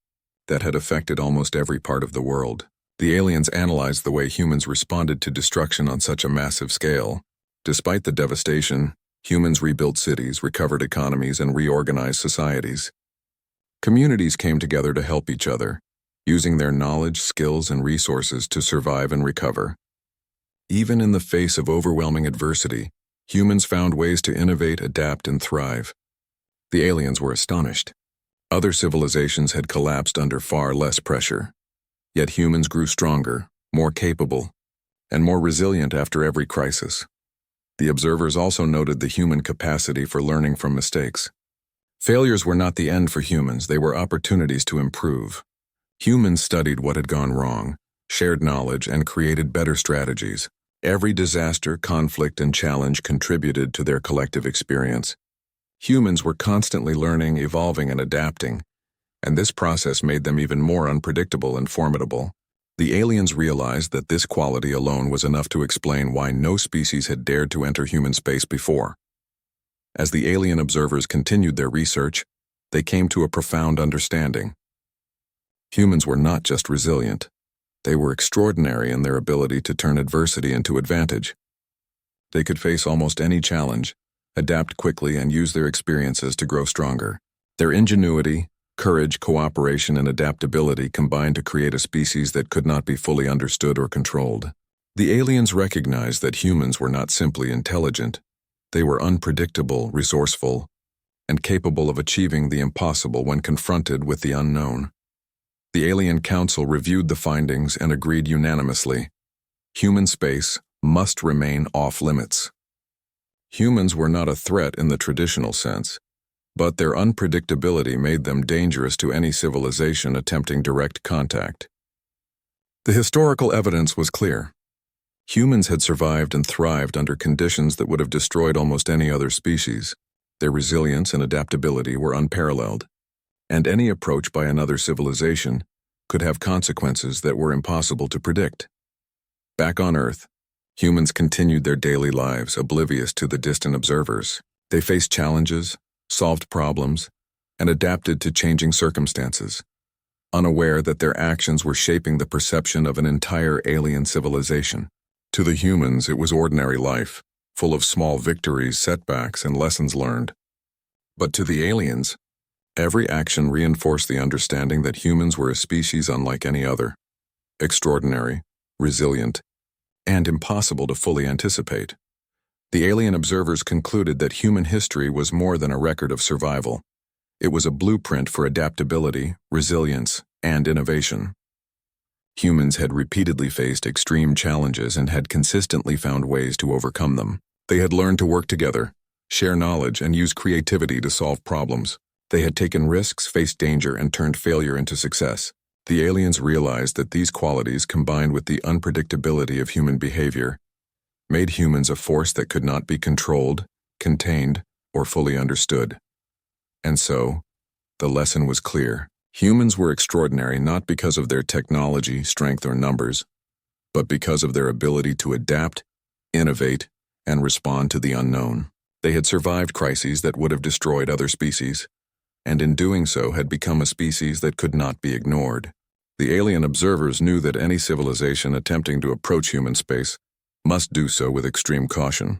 that had affected almost every part of the world. The aliens analyzed the way humans responded to destruction on such a massive scale. Despite the devastation, humans rebuilt cities, recovered economies, and reorganized societies. Communities came together to help each other, using their knowledge, skills, and resources to survive and recover. Even in the face of overwhelming adversity, humans found ways to innovate, adapt, and thrive. The aliens were astonished. Other civilizations had collapsed under far less pressure. Yet humans grew stronger, more capable, and more resilient after every crisis. The observers also noted the human capacity for learning from mistakes. Failures were not the end for humans, they were opportunities to improve. Humans studied what had gone wrong, shared knowledge, and created better strategies. Every disaster, conflict, and challenge contributed to their collective experience. Humans were constantly learning, evolving, and adapting, and this process made them even more unpredictable and formidable. The aliens realized that this quality alone was enough to explain why no species had dared to enter human space before. As the alien observers continued their research, they came to a profound understanding. Humans were not just resilient. They were extraordinary in their ability to turn adversity into advantage. They could face almost any challenge, adapt quickly, and use their experiences to grow stronger. Their ingenuity, courage, cooperation, and adaptability combined to create a species that could not be fully understood or controlled. The aliens recognized that humans were not simply intelligent. They were unpredictable, resourceful, and capable of achieving the impossible when confronted with the unknown. The Alien Council reviewed the findings and agreed unanimously: human space must remain off-limits. Humans were not a threat in the traditional sense, but their unpredictability made them dangerous to any civilization attempting direct contact. The historical evidence was clear. Humans had survived and thrived under conditions that would have destroyed almost any other species. Their resilience and adaptability were unparalleled, and any approach by another civilization could have consequences that were impossible to predict. Back on Earth, humans continued their daily lives, oblivious to the distant observers. They faced challenges, solved problems, and adapted to changing circumstances, unaware that their actions were shaping the perception of an entire alien civilization. To the humans, it was ordinary life, full of small victories, setbacks, and lessons learned. But to the aliens, every action reinforced the understanding that humans were a species unlike any other, extraordinary, resilient, and impossible to fully anticipate. The alien observers concluded that human history was more than a record of survival. It was a blueprint for adaptability, resilience, and innovation. Humans had repeatedly faced extreme challenges and had consistently found ways to overcome them. They had learned to work together, share knowledge, and use creativity to solve problems. They had taken risks, faced danger, and turned failure into success. The aliens realized that these qualities, combined with the unpredictability of human behavior, made humans a force that could not be controlled, contained, or fully understood. And so, the lesson was clear. Humans were extraordinary not because of their technology, strength, or numbers, but because of their ability to adapt, innovate, and respond to the unknown. They had survived crises that would have destroyed other species, and in doing so had become a species that could not be ignored. The alien observers knew that any civilization attempting to approach human space must do so with extreme caution,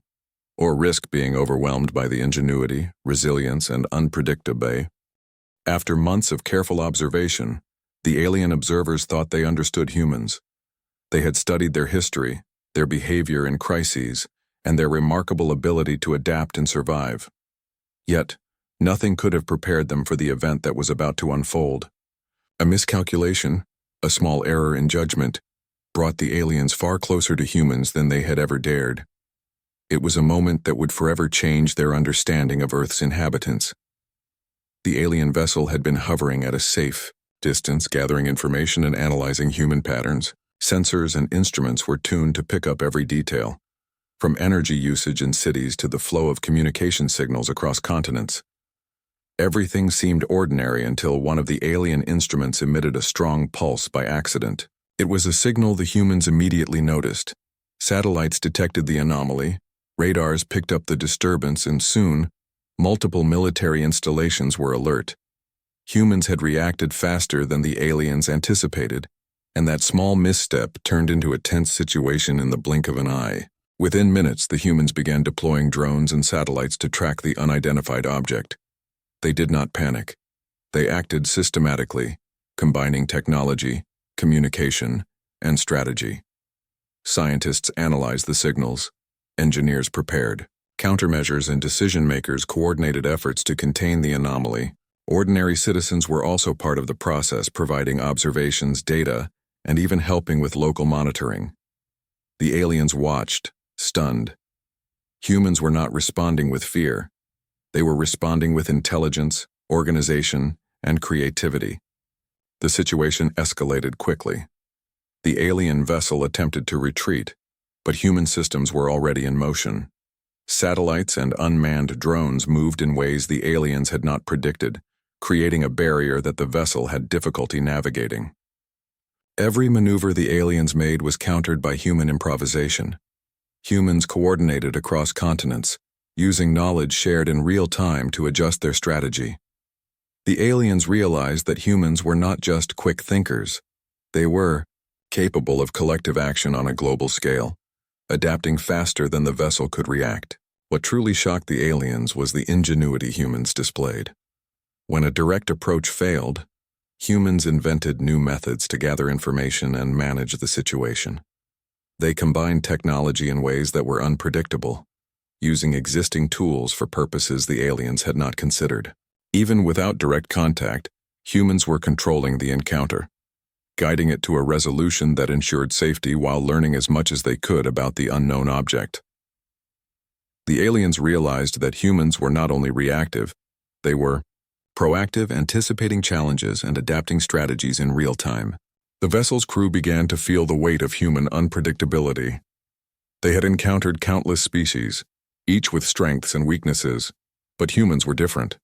or risk being overwhelmed by the ingenuity, resilience, and unpredictability. After months of careful observation, the alien observers thought they understood humans. They had studied their history, their behavior in crises, and their remarkable ability to adapt and survive. Yet, nothing could have prepared them for the event that was about to unfold. A miscalculation, a small error in judgment, brought the aliens far closer to humans than they had ever dared. It was a moment that would forever change their understanding of Earth's inhabitants. The alien vessel had been hovering at a safe distance, gathering information and analyzing human patterns. Sensors and instruments were tuned to pick up every detail, from energy usage in cities to the flow of communication signals across continents. Everything seemed ordinary until one of the alien instruments emitted a strong pulse by accident. It was a signal the humans immediately noticed. Satellites detected the anomaly, radars picked up the disturbance, and soon, multiple military installations were alert. Humans had reacted faster than the aliens anticipated, and that small misstep turned into a tense situation in the blink of an eye. Within minutes, the humans began deploying drones and satellites to track the unidentified object. They did not panic. They acted systematically, combining technology, communication, and strategy. Scientists analyzed the signals. Engineers prepared. Countermeasures and decision-makers coordinated efforts to contain the anomaly. Ordinary citizens were also part of the process, providing observations, data, and even helping with local monitoring. The aliens watched, stunned. Humans were not responding with fear. They were responding with intelligence, organization, and creativity. The situation escalated quickly. The alien vessel attempted to retreat, but human systems were already in motion. Satellites and unmanned drones moved in ways the aliens had not predicted, creating a barrier that the vessel had difficulty navigating. Every maneuver the aliens made was countered by human improvisation. Humans coordinated across continents, using knowledge shared in real time to adjust their strategy. The aliens realized that humans were not just quick thinkers. They were capable of collective action on a global scale, adapting faster than the vessel could react. What truly shocked the aliens was the ingenuity humans displayed. When a direct approach failed, humans invented new methods to gather information and manage the situation. They combined technology in ways that were unpredictable, using existing tools for purposes the aliens had not considered. Even without direct contact, humans were controlling the encounter, guiding it to a resolution that ensured safety while learning as much as they could about the unknown object. The aliens realized that humans were not only reactive, they were proactive, anticipating challenges and adapting strategies in real time. The vessel's crew began to feel the weight of human unpredictability. They had encountered countless species, each with strengths and weaknesses, but humans were different.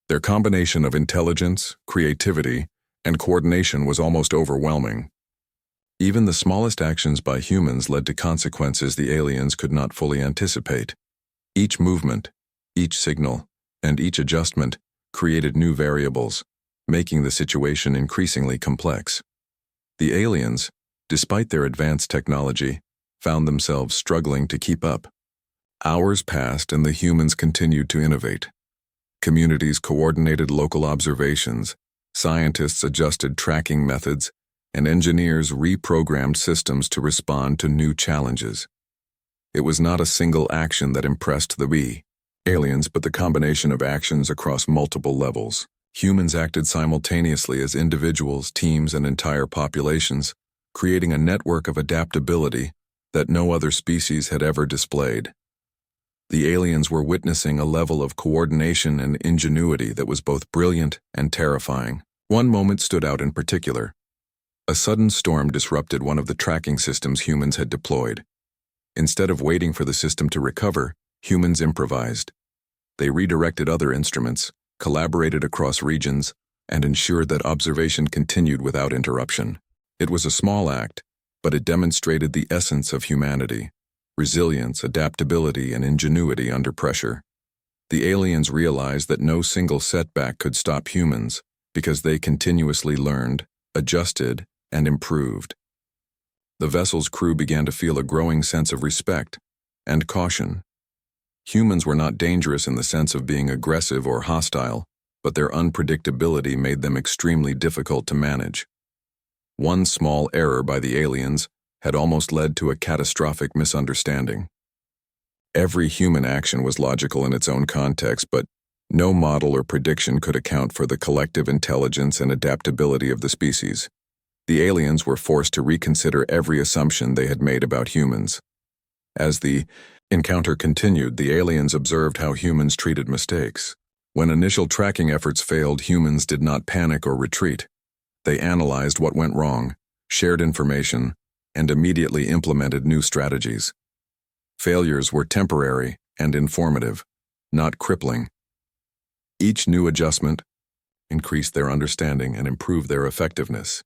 Their combination of intelligence, creativity, and coordination was almost overwhelming. Even the smallest actions by humans led to consequences the aliens could not fully anticipate. Each movement, each signal, and each adjustment created new variables, making the situation increasingly complex. The aliens, despite their advanced technology, found themselves struggling to keep up. Hours passed and the humans continued to innovate. Communities coordinated local observations, scientists adjusted tracking methods, and engineers reprogrammed systems to respond to new challenges. It was not a single action that impressed the aliens, but the combination of actions across multiple levels. Humans acted simultaneously as individuals, teams, and entire populations, creating a network of adaptability that no other species had ever displayed. The aliens were witnessing a level of coordination and ingenuity that was both brilliant and terrifying. One moment stood out in particular. A sudden storm disrupted one of the tracking systems humans had deployed. Instead of waiting for the system to recover, humans improvised. They redirected other instruments, collaborated across regions, and ensured that observation continued without interruption. It was a small act, but it demonstrated the essence of humanity: resilience, adaptability, and ingenuity under pressure. The aliens realized that no single setback could stop humans because they continuously learned, adjusted, and improved. The vessel's crew began to feel a growing sense of respect and caution. Humans were not dangerous in the sense of being aggressive or hostile, but their unpredictability made them extremely difficult to manage. One small error by the aliens had almost led to a catastrophic misunderstanding. Every human action was logical in its own context, but no model or prediction could account for the collective intelligence and adaptability of the species. The aliens were forced to reconsider every assumption they had made about humans. As the encounter continued, the aliens observed how humans treated mistakes. When initial tracking efforts failed, humans did not panic or retreat. They analyzed what went wrong, shared information, and immediately implemented new strategies. Failures were temporary and informative, not crippling. Each new adjustment increased their understanding and improved their effectiveness.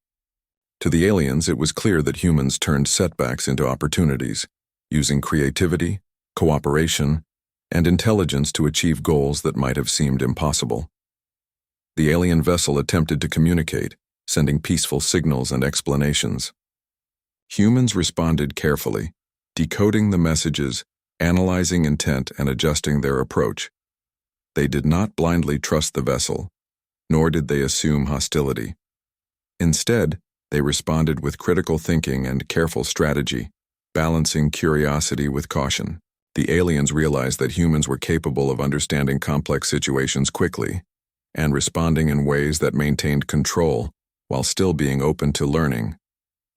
To the aliens, it was clear that humans turned setbacks into opportunities, using creativity, cooperation, and intelligence to achieve goals that might have seemed impossible. The alien vessel attempted to communicate, sending peaceful signals and explanations. Humans responded carefully, decoding the messages, analyzing intent, and adjusting their approach. They did not blindly trust the vessel, nor did they assume hostility. Instead, they responded with critical thinking and careful strategy, balancing curiosity with caution. The aliens realized that humans were capable of understanding complex situations quickly and responding in ways that maintained control while still being open to learning.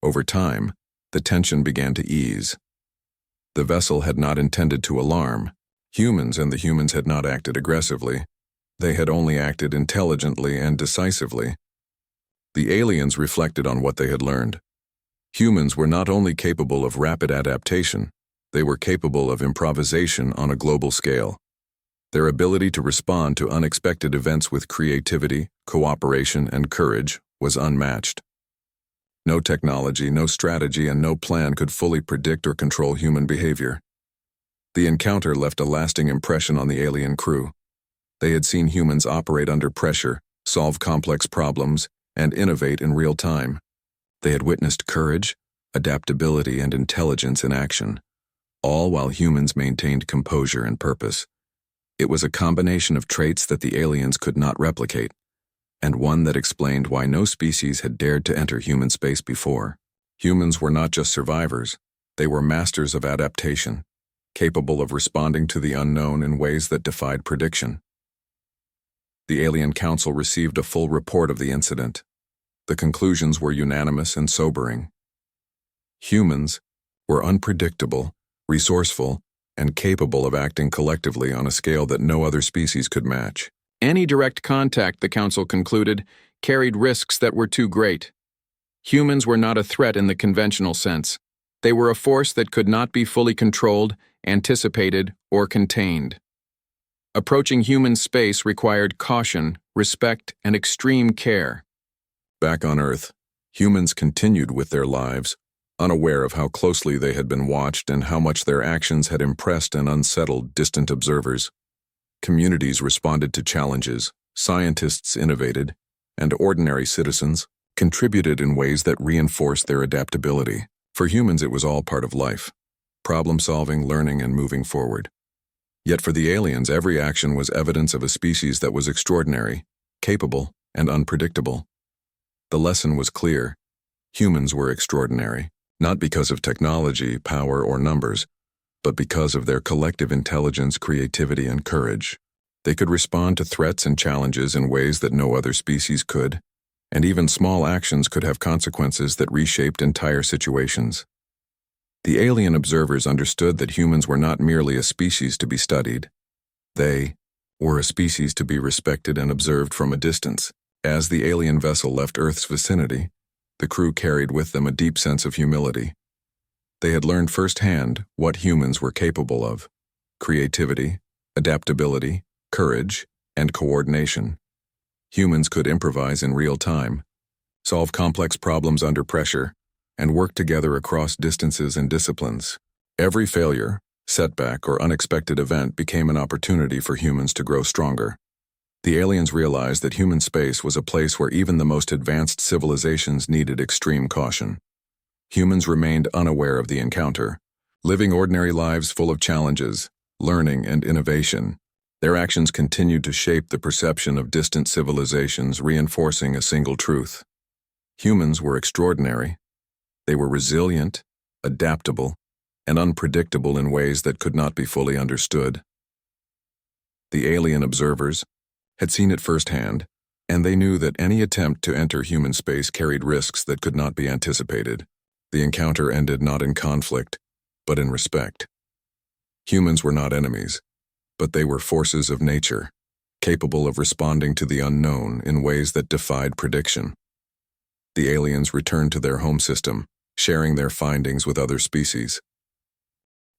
Over time, the tension began to ease. The vessel had not intended to alarm humans, and the humans had not acted aggressively. They had only acted intelligently and decisively. The aliens reflected on what they had learned. Humans were not only capable of rapid adaptation, they were capable of improvisation on a global scale. Their ability to respond to unexpected events with creativity, cooperation, and courage was unmatched. No technology, no strategy, and no plan could fully predict or control human behavior. The encounter left a lasting impression on the alien crew. They had seen humans operate under pressure, solve complex problems, and innovate in real time. They had witnessed courage, adaptability, and intelligence in action, all while humans maintained composure and purpose. It was a combination of traits that the aliens could not replicate, and one that explained why no species had dared to enter human space before. Humans were not just survivors, they were masters of adaptation, capable of responding to the unknown in ways that defied prediction. The Alien Council received a full report of the incident. The conclusions were unanimous and sobering. Humans were unpredictable, resourceful, and capable of acting collectively on a scale that no other species could match. Any direct contact, the Council concluded, carried risks that were too great. Humans were not a threat in the conventional sense. They were a force that could not be fully controlled, anticipated, or contained. Approaching human space required caution, respect, and extreme care. Back on Earth, humans continued with their lives, unaware of how closely they had been watched and how much their actions had impressed and unsettled distant observers. Communities responded to challenges, scientists innovated, and ordinary citizens contributed in ways that reinforced their adaptability. For humans, it was all part of life: problem-solving, learning, and moving forward. Yet for the aliens, every action was evidence of a species that was extraordinary, capable, and unpredictable. The lesson was clear: humans were extraordinary, not because of technology, power, or numbers, but because of their collective intelligence, creativity, and courage. They could respond to threats and challenges in ways that no other species could, and even small actions could have consequences that reshaped entire situations. The alien observers understood that humans were not merely a species to be studied. They were a species to be respected and observed from a distance. As the alien vessel left Earth's vicinity, the crew carried with them a deep sense of humility. They had learned firsthand what humans were capable of: creativity, adaptability, courage, and coordination. Humans could improvise in real time, solve complex problems under pressure, and work together across distances and disciplines. Every failure, setback, or unexpected event became an opportunity for humans to grow stronger. The aliens realized that human space was a place where even the most advanced civilizations needed extreme caution. Humans remained unaware of the encounter, living ordinary lives full of challenges, learning, and innovation. Their actions continued to shape the perception of distant civilizations, reinforcing a single truth: humans were extraordinary. They were resilient, adaptable, and unpredictable in ways that could not be fully understood. The alien observers had seen it firsthand, and they knew that any attempt to enter human space carried risks that could not be anticipated. The encounter ended not in conflict, but in respect. Humans were not enemies, but they were forces of nature, capable of responding to the unknown in ways that defied prediction. The aliens returned to their home system, sharing their findings with other species.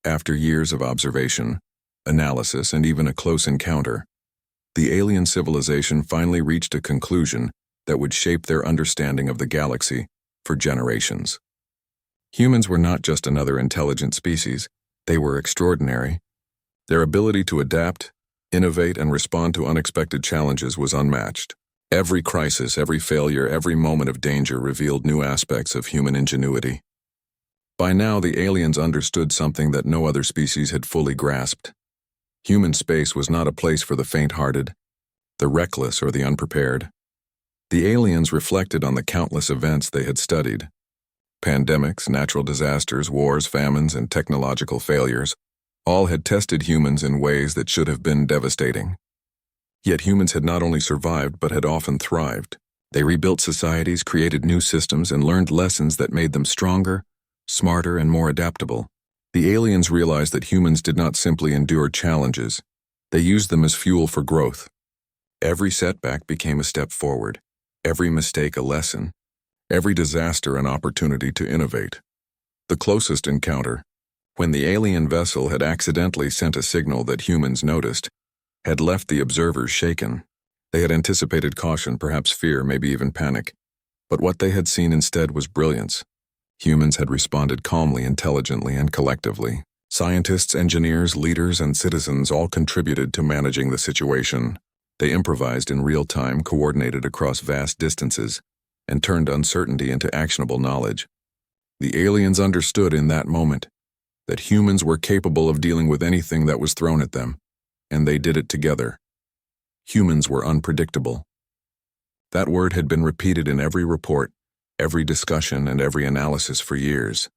After years of observation, analysis, and even a close encounter, the alien civilization finally reached a conclusion that would shape their understanding of the galaxy for generations. Humans were not just another intelligent species, they were extraordinary. Their ability to adapt, innovate, and respond to unexpected challenges was unmatched. Every crisis, every failure, every moment of danger revealed new aspects of human ingenuity. By now, the aliens understood something that no other species had fully grasped. Human space was not a place for the faint-hearted, the reckless, or the unprepared. The aliens reflected on the countless events they had studied. Pandemics, natural disasters, wars, famines, and technological failures all had tested humans in ways that should have been devastating. Yet humans had not only survived but had often thrived. They rebuilt societies, created new systems, and learned lessons that made them stronger, smarter, and more adaptable. The aliens realized that humans did not simply endure challenges, they used them as fuel for growth. Every setback became a step forward, every mistake a lesson, every disaster an opportunity to innovate. The closest encounter, when the alien vessel had accidentally sent a signal that humans noticed, had left the observers shaken. They had anticipated caution, perhaps fear, maybe even panic. But what they had seen instead was brilliance. Humans had responded calmly, intelligently, and collectively. Scientists, engineers, leaders, and citizens all contributed to managing the situation. They improvised in real time, coordinated across vast distances, and turned uncertainty into actionable knowledge. The aliens understood in that moment that humans were capable of dealing with anything that was thrown at them, and they did it together. Humans were unpredictable. That word had been repeated in every report, every discussion, and every analysis for years.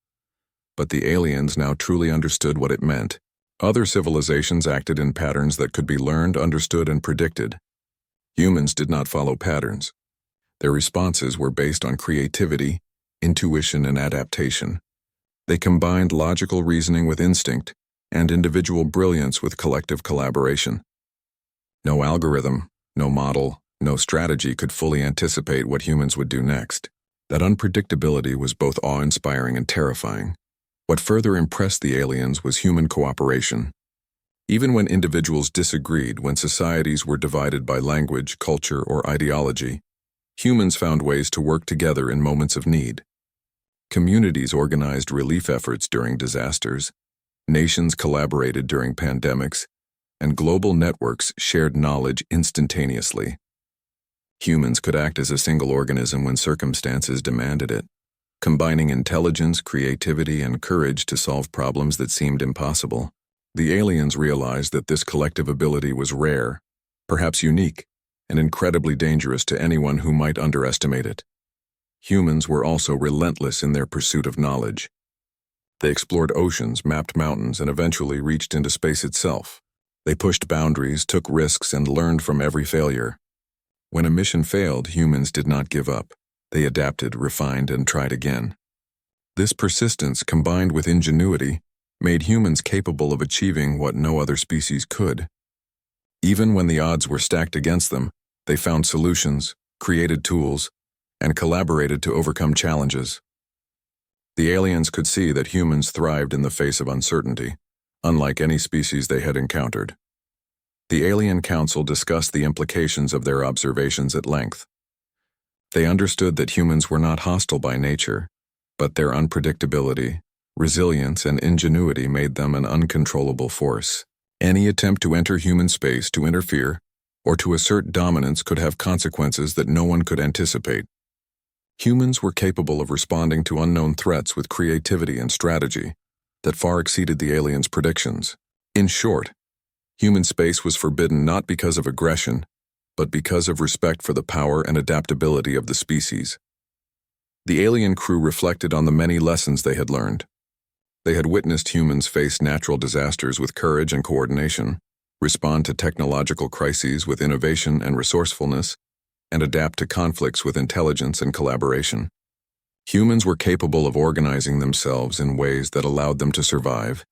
But the aliens now truly understood what it meant. Other civilizations acted in patterns that could be learned, understood, and predicted. Humans did not follow patterns. Their responses were based on creativity, intuition, and adaptation. They combined logical reasoning with instinct, and individual brilliance with collective collaboration. No algorithm, no model, no strategy could fully anticipate what humans would do next. That unpredictability was both awe-inspiring and terrifying. What further impressed the aliens was human cooperation. Even when individuals disagreed, when societies were divided by language, culture, or ideology, humans found ways to work together in moments of need. Communities organized relief efforts during disasters, nations collaborated during pandemics, and global networks shared knowledge instantaneously. Humans could act as a single organism when circumstances demanded it, combining intelligence, creativity, and courage to solve problems that seemed impossible. The aliens realized that this collective ability was rare, perhaps unique, and incredibly dangerous to anyone who might underestimate it. Humans were also relentless in their pursuit of knowledge. They explored oceans, mapped mountains, and eventually reached into space itself. They pushed boundaries, took risks, and learned from every failure. When a mission failed, humans did not give up. They adapted, refined, and tried again. This persistence, combined with ingenuity, made humans capable of achieving what no other species could. Even when the odds were stacked against them, they found solutions, created tools, and collaborated to overcome challenges. The aliens could see that humans thrived in the face of uncertainty, unlike any species they had encountered. The Alien Council discussed the implications of their observations at length. They understood that humans were not hostile by nature, but their unpredictability, resilience, and ingenuity made them an uncontrollable force. Any attempt to enter human space, to interfere, or to assert dominance could have consequences that no one could anticipate. Humans were capable of responding to unknown threats with creativity and strategy that far exceeded the aliens' predictions. In short, human space was forbidden not because of aggression, but because of respect for the power and adaptability of the species. The alien crew reflected on the many lessons they had learned. They had witnessed humans face natural disasters with courage and coordination, respond to technological crises with innovation and resourcefulness, and adapt to conflicts with intelligence and collaboration. Humans were capable of organizing themselves in ways that allowed them to survive,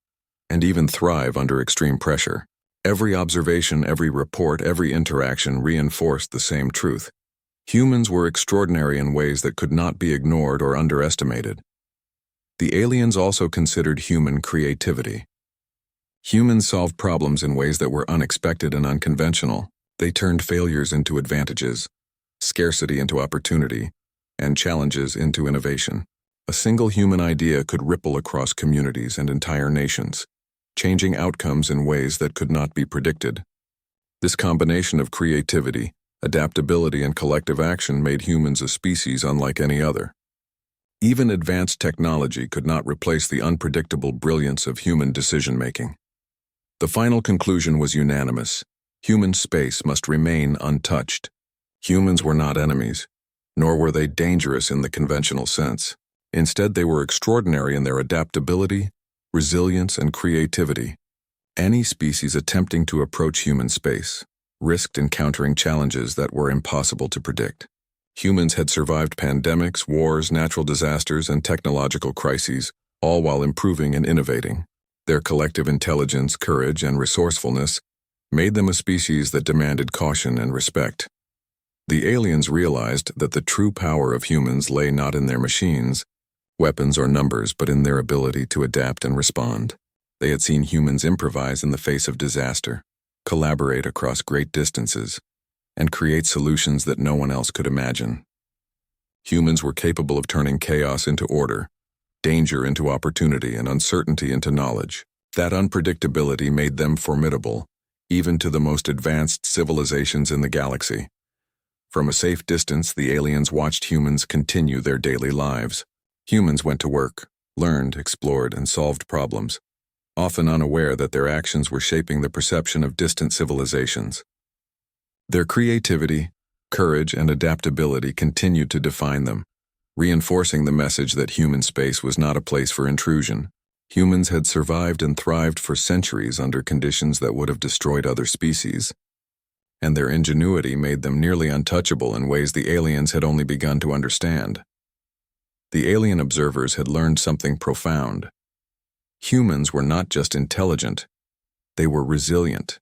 and even thrive under extreme pressure. Every observation, every report, every interaction reinforced the same truth. Humans were extraordinary in ways that could not be ignored or underestimated. The aliens also considered human creativity. Humans solved problems in ways that were unexpected and unconventional. They turned failures into advantages, scarcity into opportunity, and challenges into innovation. A single human idea could ripple across communities and entire nations, changing outcomes in ways that could not be predicted. This combination of creativity, adaptability, and collective action made humans a species unlike any other. Even advanced technology could not replace the unpredictable brilliance of human decision-making. The final conclusion was unanimous. Human space must remain untouched. Humans were not enemies, nor were they dangerous in the conventional sense. Instead, they were extraordinary in their adaptability, resilience, and creativity. Any species attempting to approach human space risked encountering challenges that were impossible to predict. Humans had survived pandemics, wars, natural disasters, and technological crises, all while improving and innovating. Their collective intelligence, courage, and resourcefulness made them a species that demanded caution and respect. The aliens realized that the true power of humans lay not in their machines, weapons, or numbers, but in their ability to adapt and respond. They had seen humans improvise in the face of disaster, collaborate across great distances, and create solutions that no one else could imagine. Humans were capable of turning chaos into order, danger into opportunity, and uncertainty into knowledge. That unpredictability made them formidable, even to the most advanced civilizations in the galaxy. From a safe distance, the aliens watched humans continue their daily lives. Humans went to work, learned, explored, and solved problems, often unaware that their actions were shaping the perception of distant civilizations. Their creativity, courage, and adaptability continued to define them, reinforcing the message that human space was not a place for intrusion. Humans had survived and thrived for centuries under conditions that would have destroyed other species, and their ingenuity made them nearly untouchable in ways the aliens had only begun to understand. The alien observers had learned something profound. Humans were not just intelligent, they were resilient,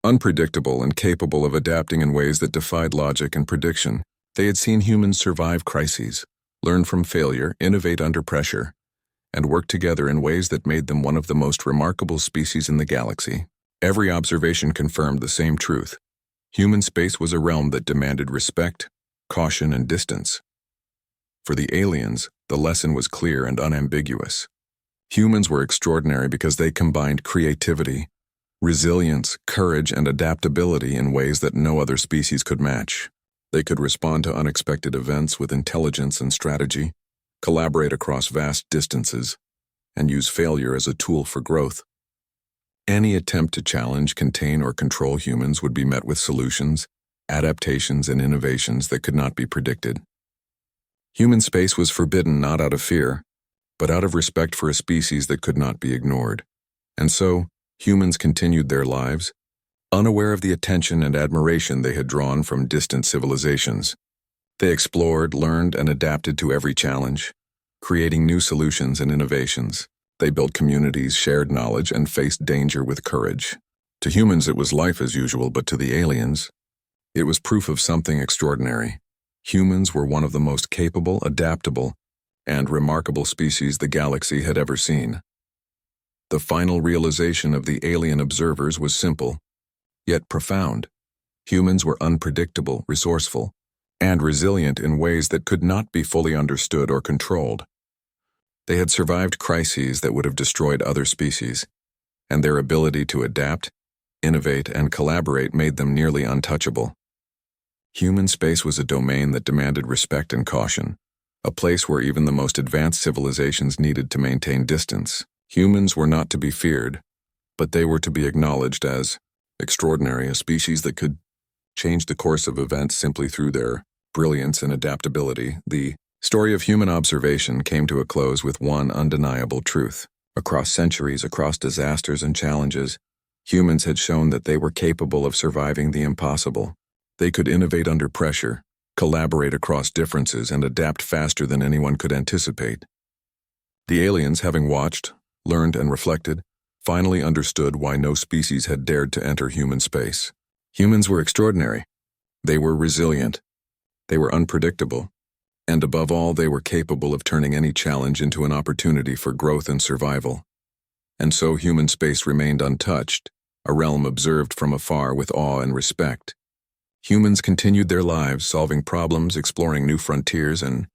unpredictable, and capable of adapting in ways that defied logic and prediction. They had seen humans survive crises, learn from failure, innovate under pressure, and work together in ways that made them one of the most remarkable species in the galaxy. Every observation confirmed the same truth. Human space was a realm that demanded respect, caution, and distance. For the aliens, the lesson was clear and unambiguous. Humans were extraordinary because they combined creativity, resilience, courage, and adaptability in ways that no other species could match. They could respond to unexpected events with intelligence and strategy, collaborate across vast distances, and use failure as a tool for growth. Any attempt to challenge, contain, or control humans would be met with solutions, adaptations, and innovations that could not be predicted. Human space was forbidden not out of fear, but out of respect for a species that could not be ignored. And so, humans continued their lives, unaware of the attention and admiration they had drawn from distant civilizations. They explored, learned, and adapted to every challenge, creating new solutions and innovations. They built communities, shared knowledge, and faced danger with courage. To humans, it was life as usual, but to the aliens, it was proof of something extraordinary. Humans were one of the most capable, adaptable, and remarkable species the galaxy had ever seen. The final realization of the alien observers was simple, yet profound. Humans were unpredictable, resourceful, and resilient in ways that could not be fully understood or controlled. They had survived crises that would have destroyed other species, and their ability to adapt, innovate, and collaborate made them nearly untouchable. Human space was a domain that demanded respect and caution, a place where even the most advanced civilizations needed to maintain distance. Humans were not to be feared, but they were to be acknowledged as extraordinary, a species that could change the course of events simply through their brilliance and adaptability. The story of human observation came to a close with one undeniable truth. Across centuries, across disasters and challenges, humans had shown that they were capable of surviving the impossible. They could innovate under pressure, collaborate across differences, and adapt faster than anyone could anticipate. The aliens, having watched, learned, and reflected, finally understood why no species had dared to enter human space. Humans were extraordinary. They were resilient. They were unpredictable. And above all, they were capable of turning any challenge into an opportunity for growth and survival. And so human space remained untouched, a realm observed from afar with awe and respect. Humans continued their lives, solving problems, exploring new frontiers, and